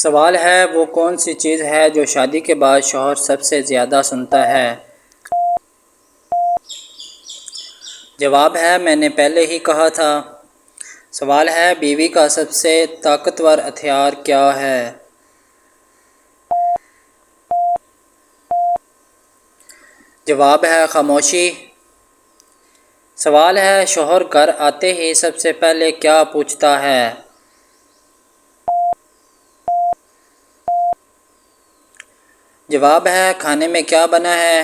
سوال ہے وہ کون سی چیز ہے جو شادی کے بعد شوہر سب سے زیادہ سنتا ہے؟ جواب ہے میں نے پہلے ہی کہا تھا۔ سوال ہے بیوی کا سب سے طاقتور ہتھیار کیا ہے؟ جواب ہے خاموشی۔ سوال ہے شوہر گھر آتے ہی سب سے پہلے کیا پوچھتا ہے؟ جواب ہے کھانے میں کیا بنا ہے؟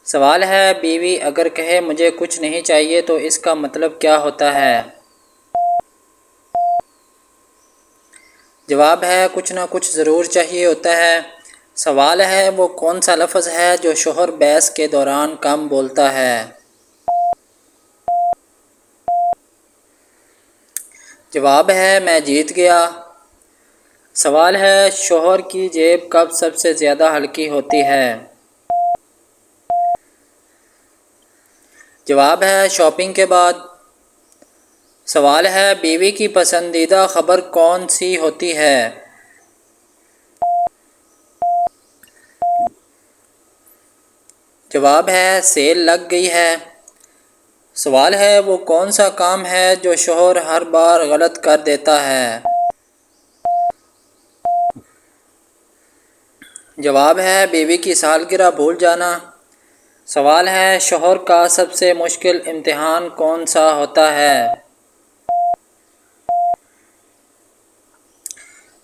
سوال ہے بیوی اگر کہے مجھے کچھ نہیں چاہیے تو اس کا مطلب کیا ہوتا ہے؟ جواب ہے کچھ نہ کچھ ضرور چاہیے ہوتا ہے۔ سوال ہے وہ کون سا لفظ ہے جو شوہر بحث کے دوران کم بولتا ہے؟ جواب ہے میں جیت گیا۔ سوال ہے شوہر کی جیب کب سب سے زیادہ ہلکی ہوتی ہے؟ جواب ہے شاپنگ کے بعد۔ سوال ہے بیوی کی پسندیدہ خبر کون سی ہوتی ہے؟ جواب ہے سیل لگ گئی ہے۔ سوال ہے وہ کون سا کام ہے جو شوہر ہر بار غلط کر دیتا ہے؟ جواب ہے بیوی کی سالگرہ بھول جانا۔ سوال ہے شوہر کا سب سے مشکل امتحان کون سا ہوتا ہے؟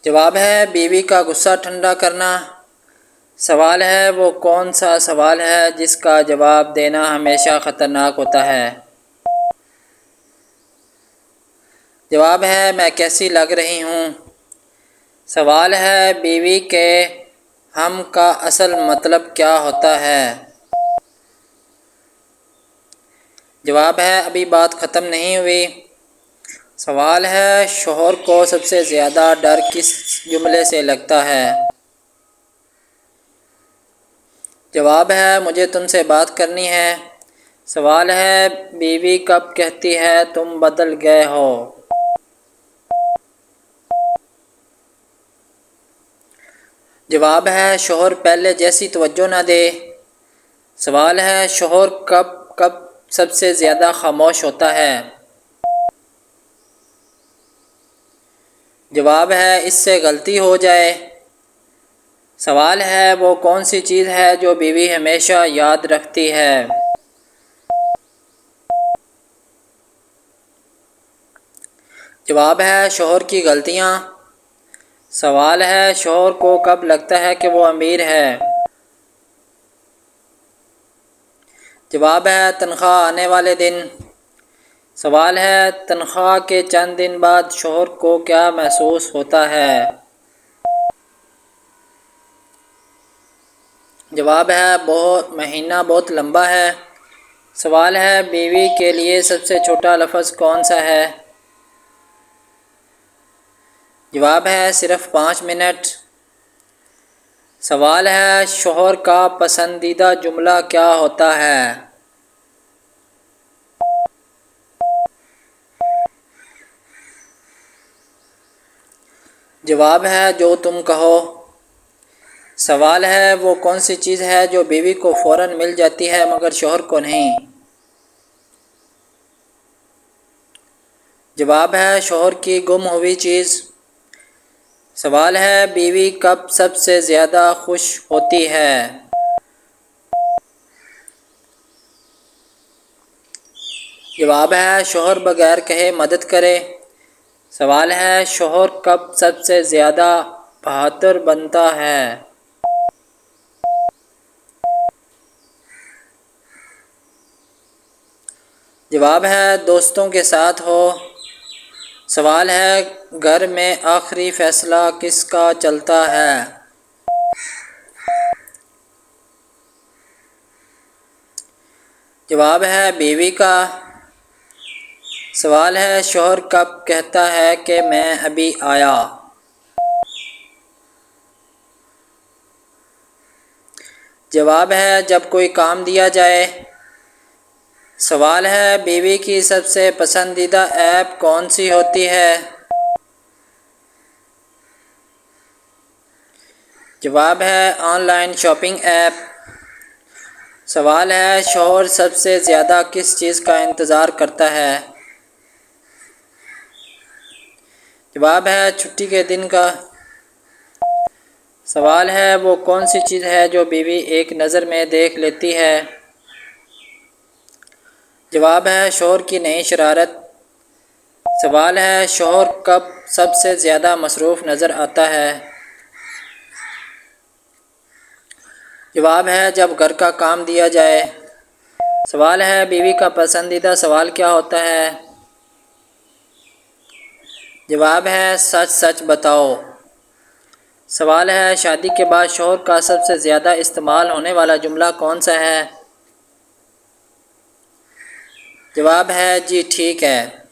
جواب ہے بیوی کا غصہ ٹھنڈا کرنا۔ سوال ہے وہ کون سا سوال ہے جس کا جواب دینا ہمیشہ خطرناک ہوتا ہے؟ جواب ہے میں کیسی لگ رہی ہوں۔ سوال ہے بیوی کے ہم کا اصل مطلب کیا ہوتا ہے؟ جواب ہے ابھی بات ختم نہیں ہوئی۔ سوال ہے شوہر کو سب سے زیادہ ڈر کس جملے سے لگتا ہے؟ جواب ہے مجھے تم سے بات کرنی ہے۔ سوال ہے بیوی کب کہتی ہے تم بدل گئے ہو؟ جواب ہے شوہر پہلے جیسی توجہ نہ دے۔ سوال ہے شوہر کب سب سے زیادہ خاموش ہوتا ہے؟ جواب ہے اس سے غلطی ہو جائے۔ سوال ہے وہ کون سی چیز ہے جو بیوی ہمیشہ یاد رکھتی ہے؟ جواب ہے شوہر کی غلطیاں۔ سوال ہے شوہر کو کب لگتا ہے کہ وہ امیر ہے؟ جواب ہے تنخواہ آنے والے دن۔ سوال ہے تنخواہ کے چند دن بعد شوہر کو کیا محسوس ہوتا ہے؟ جواب ہے مہینہ بہت لمبا ہے۔ سوال ہے بیوی کے لیے سب سے چھوٹا لفظ کون سا ہے؟ جواب ہے صرف 5 منٹ۔ سوال ہے شوہر کا پسندیدہ جملہ کیا ہوتا ہے؟ جواب ہے جو تم کہو۔ سوال ہے وہ کون سی چیز ہے جو بیوی کو فوراً مل جاتی ہے مگر شوہر کو نہیں؟ جواب ہے شوہر کی گم ہوئی چیز۔ سوال ہے بیوی کب سب سے زیادہ خوش ہوتی ہے؟ جواب ہے شوہر بغیر کہے مدد کرے۔ سوال ہے شوہر کب سب سے زیادہ بہادر بنتا ہے؟ جواب ہے دوستوں کے ساتھ ہو۔ سوال ہے گھر میں آخری فیصلہ کس کا چلتا ہے؟ جواب ہے بیوی کا۔ سوال ہے شوہر کب کہتا ہے کہ میں ابھی آیا؟ جواب ہے جب کوئی کام دیا جائے۔ سوال ہے بیوی کی سب سے پسندیدہ ایپ کون سی ہوتی ہے؟ جواب ہے آن لائن شاپنگ ایپ۔ سوال ہے شوہر سب سے زیادہ کس چیز کا انتظار کرتا ہے؟ جواب ہے چھٹی کے دن کا۔ سوال ہے وہ کون سی چیز ہے جو بیوی ایک نظر میں دیکھ لیتی ہے؟ جواب ہے شوہر کی نئی شرارت۔ سوال ہے شوہر کب سب سے زیادہ مصروف نظر آتا ہے؟ جواب ہے جب گھر کا کام دیا جائے۔ سوال ہے بیوی کا پسندیدہ سوال کیا ہوتا ہے؟ جواب ہے سچ سچ بتاؤ۔ سوال ہے شادی کے بعد شوہر کا سب سے زیادہ استعمال ہونے والا جملہ کون سا ہے؟ جواب ہے جی ٹھیک ہے۔